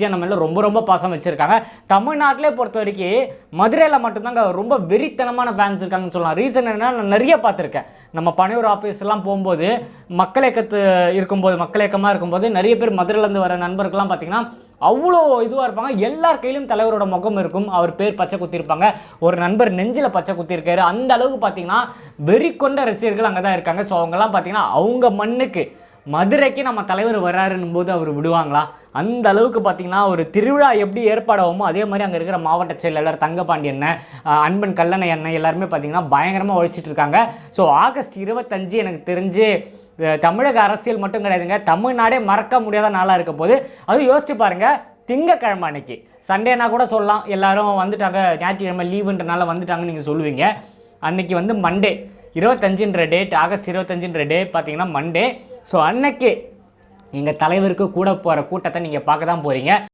விஜய் நம்ம ரொம்ப ரொம்ப பாசம் வச்சுருக்காங்க. தமிழ்நாட்டிலே பொறுத்த வரைக்கும் மதுரையில் மட்டும்தாங்க ரொம்ப வெறித்தனமான ஃபேன்ஸ் இருக்காங்கன்னு சொல்லலாம். ரீசன் என்னன்னா, நான் நிறைய பார்த்துருக்கேன். நம்ம பனையூர் ஆஃபீஸ்லாம் போகும்போது மக்கள் இயக்கமாக இருக்கும்போது நிறைய பேர் மதுரையிலேருந்து வர நண்பர்கள்லாம் பார்த்தீங்கன்னா அவ்வளோ இதுவாக இருப்பாங்க. எல்லார் கையிலும் தலைவரோட முகம் இருக்கும். அவர் பேர் பச்சை குத்திருப்பாங்க. ஒரு நண்பர் நெஞ்சில் பச்சை குத்திருக்காரு. அந்த அளவுக்கு பார்த்தீங்கன்னா வெறி கொண்ட ரசிகர்கள் அங்கே தான் இருக்காங்க. ஸோ அவங்கெல்லாம் பார்த்தீங்கன்னா அவங்க மண்ணுக்கு மதுரைக்கு நம்ம தலைவர் வர்றாருன்னும் போது அவர் விடுவாங்களா? அந்த அளவுக்கு பார்த்தீங்கன்னா ஒரு திருவிழா எப்படி ஏற்பாடாகுமோ அதே மாதிரி அங்கே இருக்கிற மாவட்ட செயலாளர் தங்கபாண்டி அண்ணன், அன்பன் கல்லணை அண்ணன் எல்லாருமே பார்த்தீங்கன்னா பயங்கரமாக உழைச்சிட்டு இருக்காங்க. ஸோ ஆகஸ்ட் 25 எனக்கு தெரிஞ்சு தமிழக அரசியல் மட்டும் கிடையாதுங்க, தமிழ்நாடே மறக்க முடியாத நாளாக இருக்க போது. அதுவும் யோசிச்சு பாருங்கள், திங்கக்கிழமை அன்னைக்கு சண்டேனா கூட சொல்லலாம், எல்லாரும் வந்துட்டாங்க, ஞாயிற்றுக்கிழமை லீவுன்றனால வந்துட்டாங்கன்னு நீங்கள் சொல்லுவீங்க. அன்னைக்கு வந்து மண்டே 25ன்ற டேட், ஆகஸ்ட் 25ன்ற டே பார்த்தீங்கன்னா மண்டே. ஸோ அன்னைக்கு எங்கள் தலைவருக்கு கூட போகிற கூட்டத்தை நீங்கள் பார்க்க தான் போகிறீங்க.